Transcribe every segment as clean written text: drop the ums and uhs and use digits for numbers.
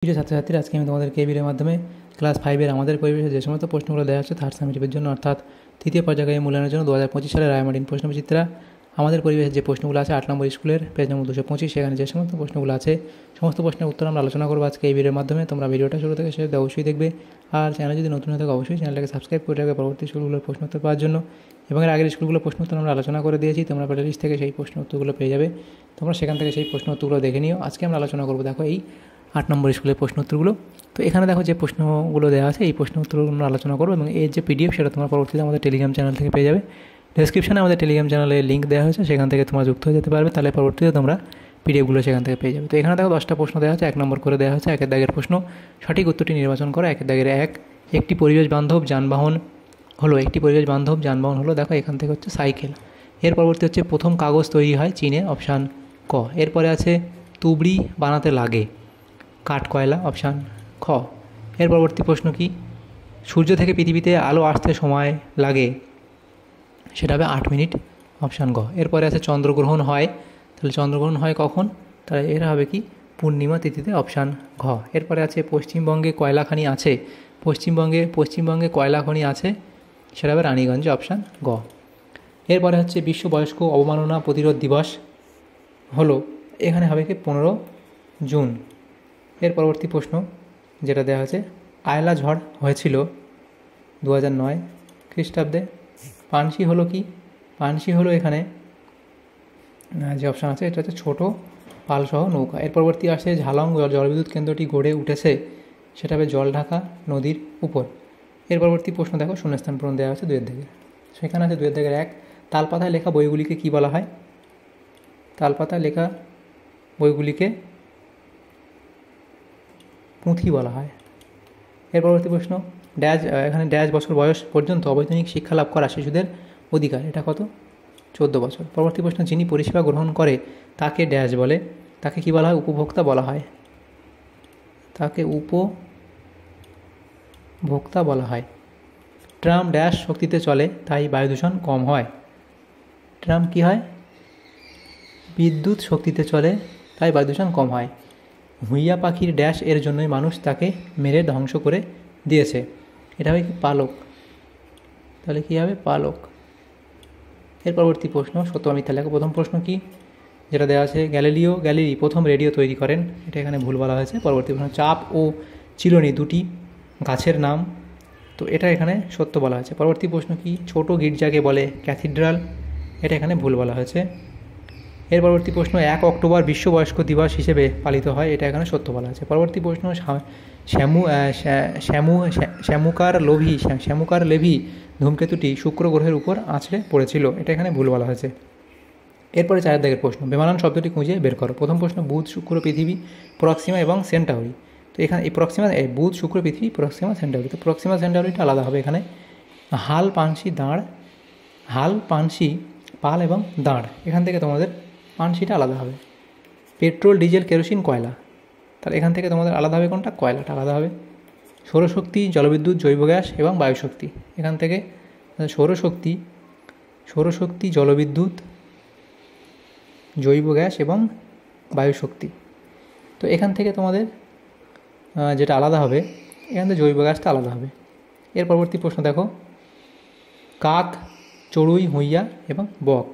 প্রিয় ছাত্রছাত্রীরা, আজকে আমি তোমাদের কেবির মাধ্যমে ক্লাস 5-এর আমাদের পরিবেশে যে সমস্ত প্রশ্নগুলো দেওয়া হচ্ছে থার্ড সামেটিভের জন্য, অর্থাৎ তৃতীয় পর্যায়ে মূল্যায়নের জন্য 2025 সালের রায়মার্টিন প্রশ্নবিচিত্রা আমাদের পরিবেশের যে প্রশ্নগুলো আছে 8 নম্বর স্কুলের পেজ নম্বর 225, সেখানে যে সমস্ত প্রশ্নগুলো আছে সমস্ত প্রশ্নের উত্তর আমরা আলোচনা করবো আজকে এই ভিডিওর মাধ্যমে। তোমরা ভিডিওটা শুরু থেকে শেষ অবশ্যই দেখবে, আর চ্যানেলে যদি নতুন হয়ে থাকে অবশ্যই চ্যানেলটাকে সাবস্ক্রাইব করে রাখবে পরবর্তী স্কুলগুলোর প্রশ্ন উত্তর পাওয়ার জন্য। এবং এর আগের স্কুলগুলোর প্রশ্ন উত্তর আমরা আলোচনা করে দিয়েছি, তোমরা প্লেলিস্ট থেকে সেই প্রশ্ন উত্তরগুলো পেয়ে যাবে, তোমরা সেখান থেকে সেই প্রশ্ন উত্তরগুলো দেখে নিও। আজকে আমরা আলোচনা করবো দেখো এই 8 নম্বর স্কুলের প্রশ্ন উত্তরগুলো। তো এখানে দেখো যে প্রশ্নগুলো দেওয়া আছে এই প্রশ্ন উত্তরগুলো আমরা আলোচনা করবো, এবং এর যে পিডিএফ সেটা তোমরা পরবর্তীতে আমাদের টেলিগ্রাম চ্যানেল থেকে পেয়ে যাবে। ডেসক্রিপশনে আমাদের টেলিগ্রাম চ্যানেলের লিঙ্ক দেওয়া হয়েছে, সেখান থেকে তোমরা যুক্ত হয়ে যেতে পারবে, তাহলে পরবর্তীতে তোমরা পিডিএফগুলো সেখান থেকে পেয়ে যাবে। তো এখানে দেখো 10টা প্রশ্ন দেওয়া হচ্ছে, 1 নম্বর করে দেওয়া হচ্ছে। 1 দাগের প্রশ্ন, সঠিক উত্তরটি নির্বাচন করো। 1 দাগের 1, একটি পরিবেশ বান্ধব যানবাহন হলো। একটি পরিবেশ বান্ধব যানবাহন হলো, দেখো এখান থেকে হচ্ছে সাইকেল। এর পরবর্তী হচ্ছে প্রথম কাগজ তৈরি হয় চীনে, অপশান ক। এরপরে আছে তুবড়ি বানাতে লাগে কাঠ কয়লা, অপশান খ। এর পরবর্তী প্রশ্ন কি, সূর্য থেকে পৃথিবীতে আলো আসতে সময় লাগে, সেটা হবে 8 মিনিট, অপশান গ। এরপরে আছে চন্দ্রগ্রহণ হয়, তাহলে চন্দ্রগ্রহণ হয় কখন, তাহলে এর হবে কি পূর্ণিমা তিথিতে, অপশান ঘ। এরপরে আছে পশ্চিমবঙ্গে কয়লা খনি আছে, পশ্চিমবঙ্গে কয়লা খনি আছে, সেটা হবে রানীগঞ্জে, অপশান গ। এরপরে হচ্ছে বিশ্ব বয়স্ক অবমাননা প্রতিরোধ দিবস হলো, এখানে হবে কি 15 জুন। এর পরবর্তী প্রশ্ন যেটা দেওয়া হয়েছে, আয়লা ঝড় হয়েছিল 2009 খ্রিস্টাব্দে। পানসি হলো কি, পানসি হলো এখানে যে অপশান আছে এটা হচ্ছে ছোটো পালসহ নৌকা। এর পরবর্তী আসে ঝালং জলবিদ্যুৎ কেন্দ্রটি গড়ে উঠেছে, সেটা হবে জলঢাকা নদীর উপর। এর পরবর্তী প্রশ্ন দেখো, শূন্যস্থান পূরণ দেওয়া আছে 2 দাগে, সেখানে আছে 2 দাগের 1, তালপাতায় লেখা বইগুলিকে কী বলা হয়, তালপাতায় লেখা বইগুলিকে পুঁথি বলা হয়। এর পরবর্তী প্রশ্ন, এখানে ড্যাশ বছর বয়স পর্যন্ত অবৈতনিক শিক্ষা লাভ করা শিশুদের অধিকার, এটা কত, 14 বছর। পরবর্তী প্রশ্ন, যিনি পরিষেবা গ্রহণ করে তাকে ড্যাশ বলে, তাকে কী বলা হয়, উপভোক্তা বলা হয়, তাকে উপভোক্তা বলা হয়। ট্রাম ড্যাশ শক্তিতে চলে তাই বায়ুদূষণ কম হয়, ট্রাম কী হয়, বিদ্যুৎ শক্তিতে চলে তাই বায়ুদূষণ কম হয়। হুইয়া পাখির ড্যাশ এর জন্যই মানুষ তাকে মেরে ধ্বংস করে দিয়েছে, এটা হবে কি পালক, তাহলে কী হবে পালক। এর পরবর্তী প্রশ্ন, সত্য বা মিথ্যা লেখো। প্রথম প্রশ্ন কি, যেটা দেওয়া আছে, গ্যালিলি প্রথম রেডিও তৈরি করেন, এটা এখানে ভুল বলা হয়েছে। পরবর্তী প্রশ্ন, চাপ ও চিলনি দুটি গাছের নাম, তো এটা এখানে সত্য বলা হয়েছে। পরবর্তী প্রশ্ন কি, ছোট গির্জাকে বলে ক্যাথিড্রাল, এটা এখানে ভুল বলা হয়েছে। এর পরবর্তী প্রশ্ন, 1 অক্টোবর বিশ্ব বয়স্ক দিবস হিসেবে পালিত হয়, এটা এখানে সত্য বলা আছে। পরবর্তী প্রশ্ন, শ্যামুকার লেভি ধূমকেতুটি শুক্র গ্রহের উপর আছড়ে পড়েছিল, এটা এখানে ভুল বলা হয়েছে। এরপরে 4 দাগের প্রশ্ন, বেমানান শব্দটি খুঁজে বের করো। প্রথম প্রশ্ন, বুধ শুক্র পৃথিবী প্রক্সিমা এবং সেন্টাউরি, তো এখানে এই প্রক্সিমা বুধ শুক্র পৃথিবী প্রক্সিমা সেন্টাউরি, তো প্রক্সিমা সেন্টাউরিটা আলাদা হবে এখানে। হাল পানসি পাল এবং দাঁড়, এখান থেকে তোমাদের পানসিটা আলাদা হবে। পেট্রোল ডিজেল কেরোসিন কয়লা, তাহলে এখান থেকে তোমাদের আলাদা হবে কোনটা, কয়লাটা আলাদা হবে। সৌরশক্তি জলবিদ্যুৎ জৈব গ্যাস এবং বায়ুশক্তি, এখান থেকে সৌরশক্তি জলবিদ্যুৎ জৈব গ্যাস এবং বায়ুশক্তি, তো এখান থেকে তোমাদের যেটা আলাদা হবে, এখান থেকে জৈব গ্যাসটা আলাদা হবে। এর পরবর্তী প্রশ্ন দেখো, কাক, চড়ুই, হুইয়া এবং বক,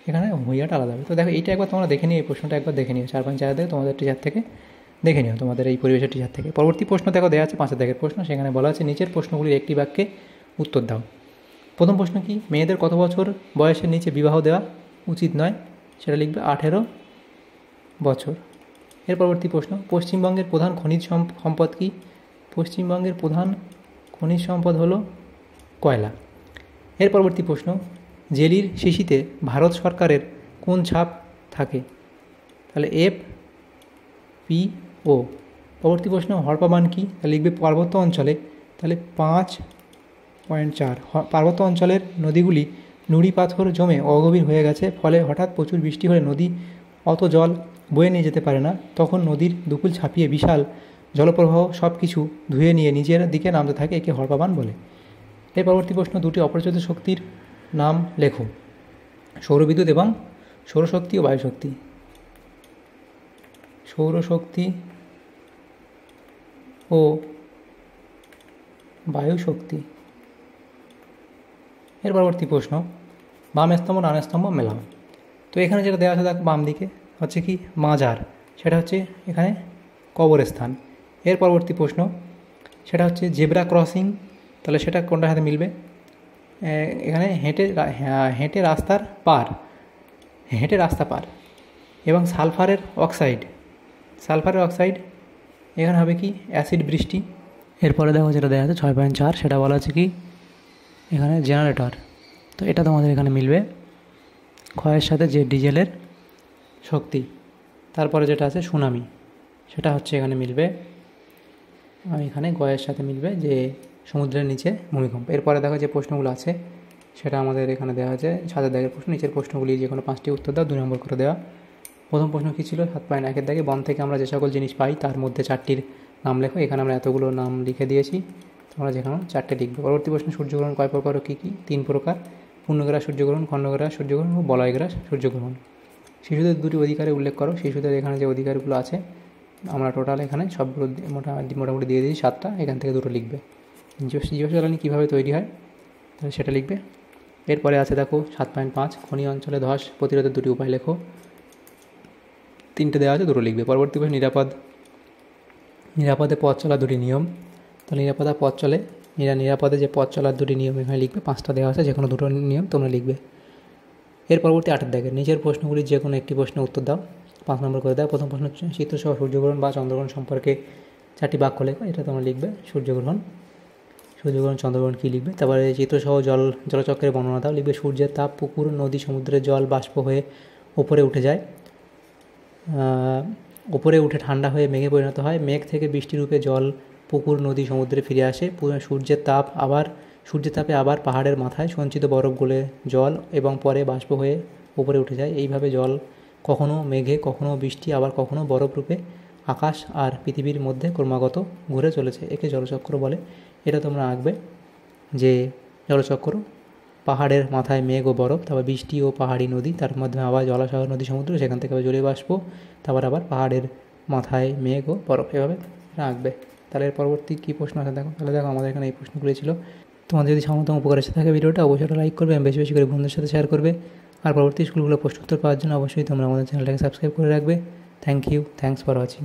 এখানে হুইয়াটা আলাদা হবে। তো দেখো এইটা একবার তোমরা দেখে নিও, এই প্রশ্নটা একবার দেখে নিও, 4-5 থেকে তোমাদের টিচার থেকে দেখে নিও, তোমাদের এই পরিবেশের টিচার থেকে। পরবর্তী প্রশ্ন দেখো দেওয়া আছে 5 দাগের প্রশ্ন, সেখানে বলা আছে নিচের প্রশ্নগুলির একটি বাক্যে উত্তর দাও। প্রথম প্রশ্ন কি, মেয়েদের কত বছর বয়সের নিচে বিবাহ দেওয়া উচিত নয়, সেটা লিখবে 18 বছর। এর পরবর্তী প্রশ্ন, পশ্চিমবঙ্গের প্রধান খনিজ সম্পদ কি, পশ্চিমবঙ্গের প্রধান খনিজ সম্পদ হলো কয়লা। এর পরবর্তী প্রশ্ন, জেলির শিশিতে ভারত সরকারের কোন ছাপ থাকে, তাহলে FPO। পরবর্তী প্রশ্ন, হড়পা বান কি, তাহলে লিখবে পার্বত্য অঞ্চলে, তাহলে 5.4। পার্বত্য অঞ্চলের নদীগুলি নুড়ি পাথর জমে অগভীর হয়ে গেছে, ফলে হঠাৎ প্রচুর বৃষ্টি হলে নদী অত জল বয়ে নিয়ে যেতে পারে না, তখন নদীর দুকুল ছাপিয়ে বিশাল জলপ্রবাহ সব কিছু ধুয়ে নিয়ে নিজের দিকে নামতে থাকে, একে হড়পা বান বলে। এর পরবর্তী প্রশ্ন, দুটি অপরিচিত শক্তির নাম লেখো, সৌরবিদ্যুৎ এবং সৌরশক্তি ও বায়ুশক্তি। সৌরশক্তি ও বায়ু শক্তি। এর পরবর্তী প্রশ্ন, বাম স্তম্ভ ডান স্তম্ভ মেলাও। তো এখানে যেটা দেওয়া আছে দেখো বাম দিকে হচ্ছে কি মাজার, সেটা হচ্ছে এখানে কবরস্থান। এর পরবর্তী প্রশ্ন সেটা হচ্ছে জেব্রা ক্রসিং, তাহলে সেটা কোনটার সাথে মিলবে? এখানে হেঁটে রাস্তা পার এবং সালফারের অক্সাইড এখানে হবে কি অ্যাসিড বৃষ্টি। এরপরে দেখো যেটা দেখা যাচ্ছে 6.4, সেটা বলা আছে কি এখানে জেনারেটর। তো এটা তোমাদের এখানে মিলবে ক্ষয়ের সাথে যে ডিজেলের শক্তি। তারপরে যেটা আছে সুনামি, সেটা হচ্ছে এখানে মিলবে এখানে গয়ের সাথে মিলবে যে সমুদ্রের নিচে ভূমিকম্প। এরপরে দেখো যে প্রশ্নগুলো আছে সেটা আমাদের এখানে দেওয়া আছে 7 দাগের প্রশ্ন। নিচের প্রশ্নগুলি যে কোনো 5টি উত্তর দাও, 2 নম্বর করে দেওয়া। প্রথম প্রশ্ন কী ছিল? 7.1 দাগে বন থেকে আমরা যে সকল জিনিস পাই তার মধ্যে 4টির নাম লেখো। এখানে আমরা এতগুলো নাম লিখে দিয়েছি, তোমরা যেখানে 4টে লিখবে। পরবর্তী প্রশ্ন, সূর্যগ্রহণ কয় প্রকার ও কী কী? 3 প্রকার, পূর্ণগ্রাস সূর্যগ্রহণ, খণ্ডগ্রাস সূর্যগ্রহণ ও বলয়গ্রাস সূর্যগ্রহণ। শিশুদের 2টি অধিকারে উল্লেখ করো। শিশুদের এখানে যে অধিকারগুলো আছে আমরা টোটাল এখানে সবগুলো মোটামুটি দিয়ে দিয়েছি 7টা, এখান থেকে 2টো লিখবে। জীবজ্বালানি কীভাবে তৈরি হয় তাহলে সেটা লিখবে। এরপরে আছে দেখো 7.5, খনি অঞ্চলে ধস প্রতিরোধের 2টি উপায় লেখো। 3টে দেওয়া আছে, 2টো লিখবে। পরবর্তী প্রশ্ন, নিরাপদে পথ চলার 2টি নিয়ম। তাহলে নিরাপদে যে পথ চলার 2টি নিয়ম এখানে লিখবে। 5টা দেওয়া আছে, যে কোনো 2টো নিয়ম তোমরা লিখবে। এর পরবর্তী 8 দাগের নিচের প্রশ্নগুলির যে কোনো একটি প্রশ্নের উত্তর দাও, 5 নম্বর করে দাও। প্রথম প্রশ্ন, চিত্রসহ সূর্যগ্রহণ বা চন্দ্রগ্রহণ সম্পর্কে 4টি বাক্য লেখো। এটা তোমরা লিখবে। সূর্যগ্রহণ, চন্দ্রগ্রহণ কী লিখবে। তারপরে চিত্রসহ জলচক্রের বর্ণনা দাও, লিখবে সূর্যের তাপ, পুকুর, নদী, সমুদ্রের জল বাষ্প হয়ে ওপরে উঠে যায়, ওপরে উঠে ঠান্ডা হয়ে মেঘে পরিণত হয়, মেঘ থেকে বৃষ্টি রূপে জল পুকুর, নদী, সমুদ্রে ফিরে আসে, সূর্যের তাপে আবার পাহাড়ের মাথায় সঞ্চিত বরফ গলে জল এবং পরে বাষ্প হয়ে উপরে উঠে যায়। এইভাবে জল কখনো মেঘে, কখনো বৃষ্টি, আবার কখনো বরফ রূপে আকাশ আর পৃথিবীর মধ্যে ক্রমাগত ঘুরে চলেছে। একে জলচক্র বলে। এটা তোমরা আঁকবে যে জলচক্র, পাহাড়ের মাথায় মেঘ ও বরফ, তারপর বৃষ্টি ও পাহাড়ি নদী, তার মাধ্যমে আবার জলাশয়, নদী, সমুদ্র, সেখান থেকে আবার জলীয় বাষ্প, তারপর আবার পাহাড়ের মাথায় মেঘ ও বরফ, এভাবে আঁকবে। তাহলে এর পরবর্তী কী প্রশ্ন আছে দেখো। তাহলে দেখো আমাদের এখানে এই প্রশ্নগুলি ছিল। তোমাদের যদি সামান্য উপকার এসে থাকে ভিডিওটা অবশ্যই লাইক করবে এবং বেশি বেশি করে বন্ধুদের সাথে শেয়ার করবে। আর পরবর্তী স্কুলগুলো প্রশ্নোত্তর পাওয়ার জন্য অবশ্যই তোমরা আমাদের চ্যানেলটাকে সাবস্ক্রাইব করে রাখবে। Thanks for watching.